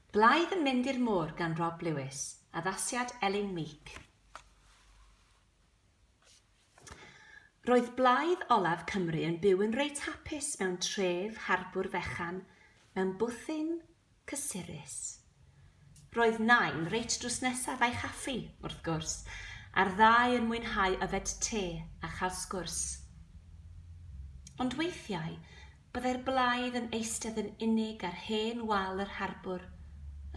Blaidd yn mynd i'r môr gan Rob Lewis, addasiad Elin Meek. Roedd Blaidd olaf Cymru yn byw yn reit hapus mewn tref, harbwr, fechan, mewn bwthyn, cysurus. Roedd Nain reit drws nesaf a'i chaffi, wrth gwrs, a'r ddau yn mwynhau yfed te a chael sgwrs. Ond weithiau, byddai'r Blaidd yn eistedd yn unig ar hen wal yr harbwr,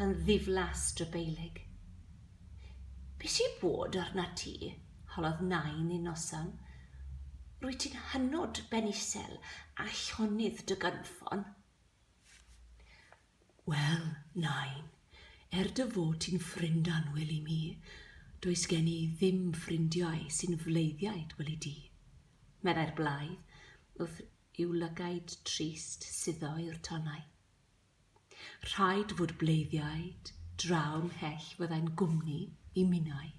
yn ddiflas drybeilig. Beth sy'n bod arna ti, holodd Nain un noson. Rwyt ti'n hynod ben isel a llonydd dy gynffon. Wel, Nain, dy fod ti'n ffrind anwyl i mi, does gen i ddim ffrindiau sy'n fleiddiaid weli di. Meddai'r Blaidd, wrth i'w lygaid trist suddo i'r tonnau. Rhaid fod bleiddiaid draw mhell fyddai'n gwmni i mwynhau.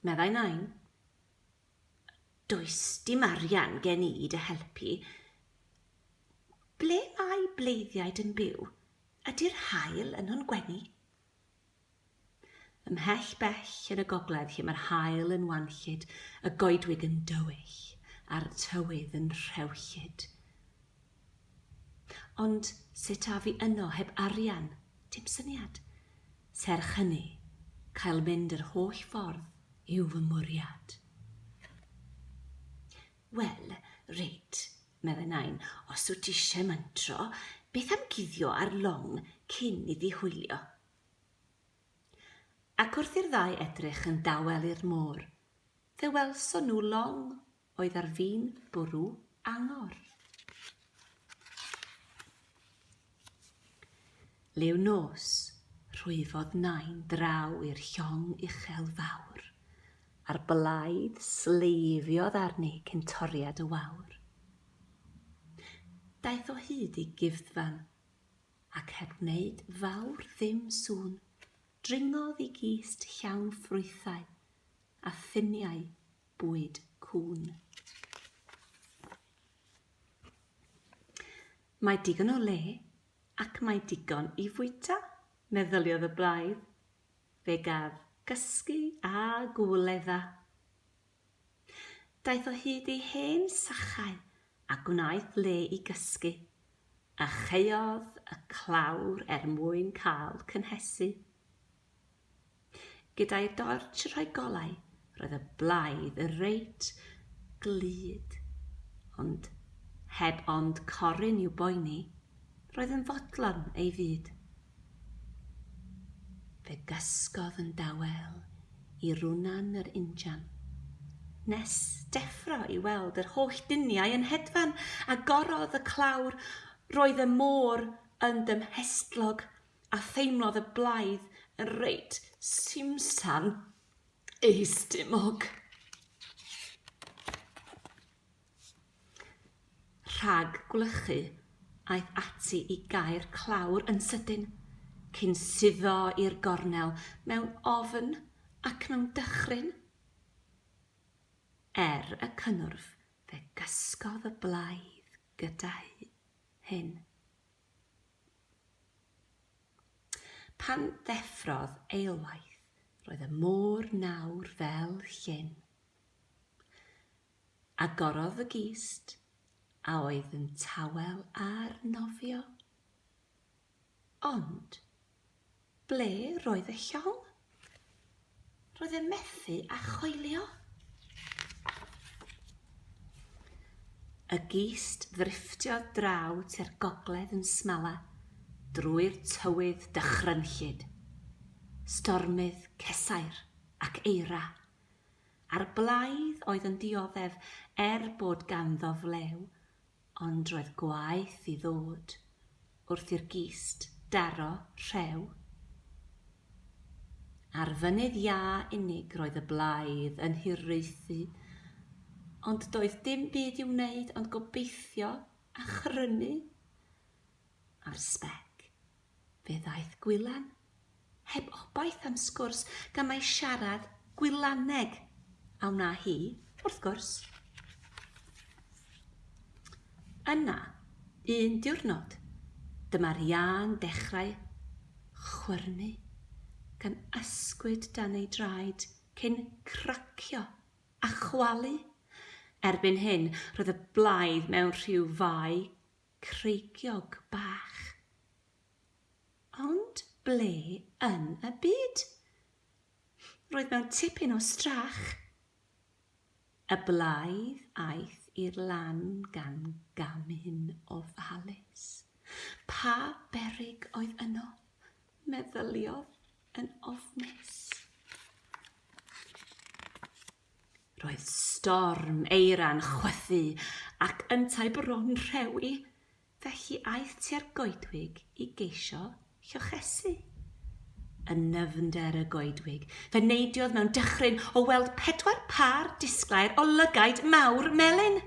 Meddai Nain, does dim arian gen i dy helpu. Ble mae bleiddiaid yn byw? Ydy'r hael yn hwn gwenu? Ymhell bell yn y gogledd lle mae'r hael yn wanllid, y goedwig yn dywyll, a'r tywydd yn rhewllid. Ond sut a fi yno heb arian, dim syniad. Serch hynny, cael mynd yr holl ffordd yw fy mwriad. Wel, reit, meddai Nain, os wyt ti eisiau myntro, beth am guddio ar long cyn iddi hwylio? Ac wrth i'r ddau edrych yn dawel i'r môr, fe welson nhw long oedd ar fin bwrw angor. Lew nos, rhwyfodd Nain draw i'r llong uchel fawr, a'r Blaidd sleifiodd arni cyn toriad y wawr. Daeth o hyd i gyfddfan, ac heb wneud fawr ddim sŵn, dringodd i gist llawn ffrwythau a ffiniau bwyd cŵn. Mae digon o le ac mae digon i fwyta, meddyliodd y Blaidd. Fe gaf gysgu a gwledda. Daeth o hyd i hen sachau a gwnaeth le i gysgu, a cheodd y clawr mwyn cael cynhesu. Gyda'i dorch rhoi golau, roedd y Blaidd y reit glud, ond heb ond corin i'w boeni, roedd yn fodlon ei fyd. Fe gysgodd yn dawel i rwnan yr injan, nes deffro i weld yr holl duniau yn hedfan, a gorodd y clawr, roedd y môr yn dymhestlog, a theimlodd y Blaidd yn reit simsan eistimog. Rhag gwlychu, aeth ati i gau'r clawr yn sydyn, cyn suddo i'r gornel mewn ofn ac mewn dychryn. Y cynnwrf, fe gysgodd y Blaidd gyda'i hyn. Pan ddeffrodd eilwaith, roedd y môr nawr fel llyn. Agorodd y gist, a oedd yn tawel ar nofio. Ond, ble roedd y llong? Roedd e'n methu a choelio. Y gist ddrifftiodd draw tu'r gogledd yn smala, drwy'r tywydd dychrynllyd, stormydd cesair ac eira. A'r Blaidd oedd yn dioddef bod ganddo flew, ond roedd gwaith i ddod, wrth i'r gist daro rhew. Ar fynydd iâ unig roedd y Blaidd yn hiraethu, ond doedd dim byd i'w wneud ond gobeithio a chrynu. Ar sbec, fe ddaeth gwylan, heb obaith am sgwrs, gan mai siarad gwylaneg, a wna hi, wrth gwrs. Yna, un diwrnod, Dyma'r iân dechrau chwyrnu, gan ysgwyd dan ei draed cyn cracio a chwalu. Erbyn hyn, roedd y Blaidd mewn rhyw fai creigiog bach. Ond ble yn y byd? Roedd mewn tipyn o strach. Y Blaidd aeth i'r lan gan gamin ofalus. Pa beryg oedd yno, meddyliodd yn ofnus. Roedd storm eiran chwythu ac yntau bron rhewi, felly aeth tua'r goedwig i geisio llochesu. Yn nyfnder y goedwig, fe neidiodd mewn dychryn o weld 4 par disglair o lygaid mawr melyn.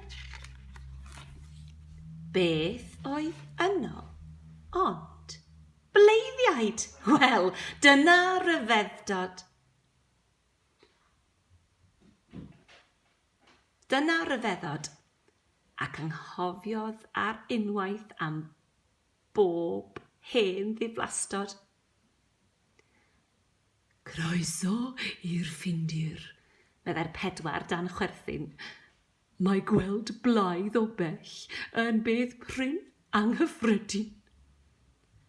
Beth oedd yno? Ond bleiddiaid! Wel, dyna ryfeddod. Dyna ryfeddod, ac anghofiodd ar unwaith am bob hen ddiflastod. Croeso i'r ffindir, meddai'r 4 dan chwerthin. Mae gweld Blaidd o bell yn beth prin anghyffredin.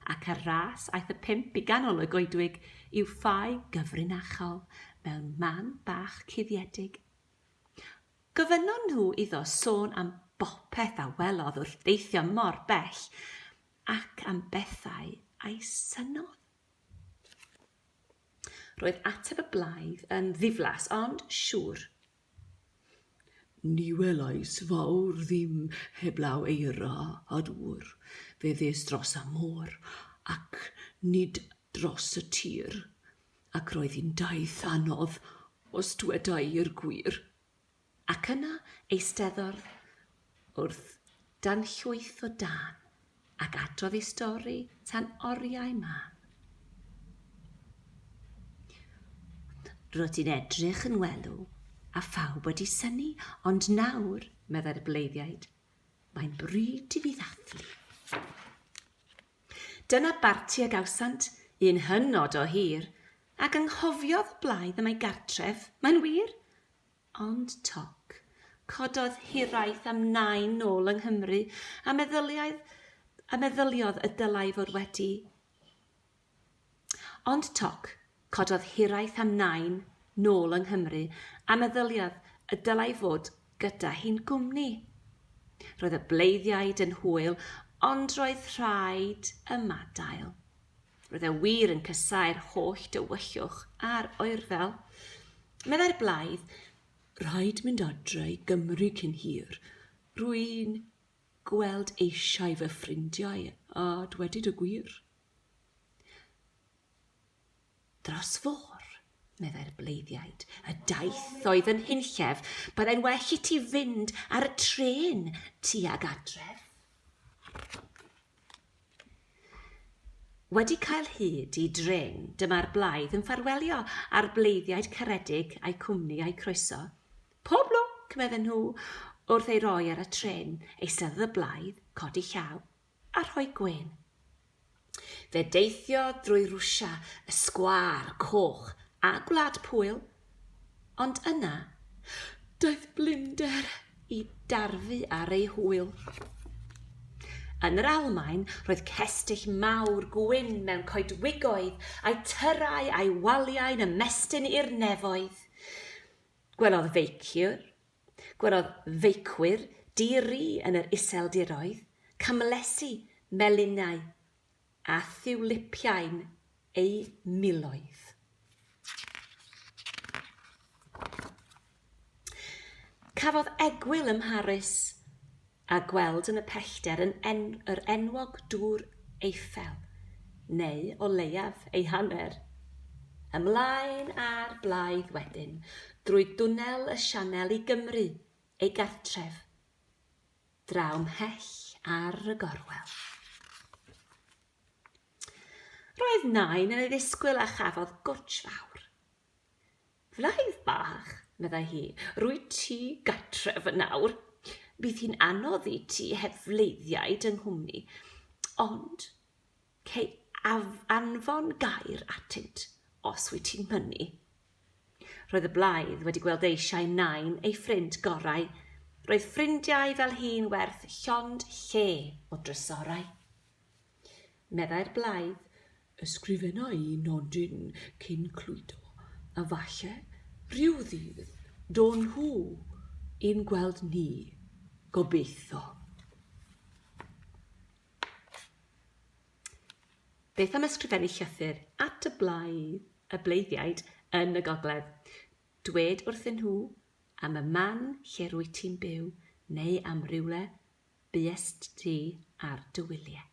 Ac ar ras aeth y 5 i ganol y goedwig i'w ffai gyfrinachol mewn man bach cuddiedig. Gofynnon nhw iddo sôn am bopeth a welodd wrth deithio mor bell, ac am bethau a'i synodd. Roedd ateb y Blaidd yn ddiflas, ond siŵr. Ni welais fawr ddim heblaw eira a dŵr, fe ddes dros y môr, ac nid dros y tir, ac roedd hi'n daith anodd os dwedai i'r gwir. Ac yna eisteddodd wrth dan llwyth o dan, ac adrodd ei stori tan oriau man. Roedd hi'n edrych yn welw, a phawb wedi synnu, ond nawr, meddai'r bleiddiaid, mae'n bryd i fi ddathlu. Dyna barti a gawsant, un hynod o hir, ac anghofiodd Blaidd am ei gartref, mae'n wir. Ond toc, cododd hiraeth am Nain nôl yng Nghymru, a meddyliodd y dylai fod wedi. Ond toc, cododd hiraeth am Nain nôl yng Nghymru, a meddyliodd y dylai fod gyda hi'n gwmni. Roedd y bleiddiaid yn hwyl, ond roedd rhaid y madael. Roedd y wir yn cysau'r holl dywyllwch a'r oerfel. Meddai'r Blaidd, rhaid mynd adre i Gymru cyn hir. Rwy'n gweld eisiau fy ffrindiau, a dwedid y gwir. Dros fôr, meddai'r bleiddiaid, y daith oedd yn hunllef, byddai'n well i ti fynd ar y tren tuag adref. Wedi cael hyd i dren, dyma'r Blaidd yn ffarwelio a'r bleiddiaid caredig a'i cwmni a'i croeso. Pob lwc, medden nhw, wrth ei roi ar y tren, eisteddodd y Blaidd, codi llaw, a rhoi gwen. Fe deithio drwy Rwsia, y sgwâr coch a gwlad Pwyl, ond yna, daeth blinder i darfu ar ei hwyl. Yn yr Almaen, roedd cestyll mawr gwyn mewn coedwigoedd, a'i tyrau a'i waliau'n ymestyn i'r nefoedd. Gwelodd feicwyr diri yn yr iseldiroedd, camlesu melinau a thiwlipiau'n ei miloedd. Cafodd egwyl ym Mharis a gweld yn y pellter yr enwog dŵr Eiffel, neu o leiaf ei hanner. Ymlaen a'r Blaidd wedyn, drwy dwnnel y sianel i Gymru, ei gartref, draw mhell ar y gorwel. Roedd Nain yn ei ddisgwyl a chafodd gwtsh fawr. Blaidd bach, meddai hi, rwy ti gartref y nawr. Bydd hi'n anodd i ti heb fleiddiaid yng nghwmni, ond cei anfon gair atynt os wyt ti'n mynnu. Roedd y Blaidd wedi gweld eisiau Nain ei ffrind gorau. Roedd ffrindiau fel hi'n werth llond lle o drysorau. Meddai'r Blaidd, ysgrifennau nodyn cyn clwydo, a falle rhyw ddydd don nhw i'n gweld ni, gobeithio. Beth am ysgrifennu llythyr at y bleiddiaid yn y gogledd? Dwed wrthyn nhw am y man lle rwy ti'n byw, neu am rywle buest ti ar dy wyliau.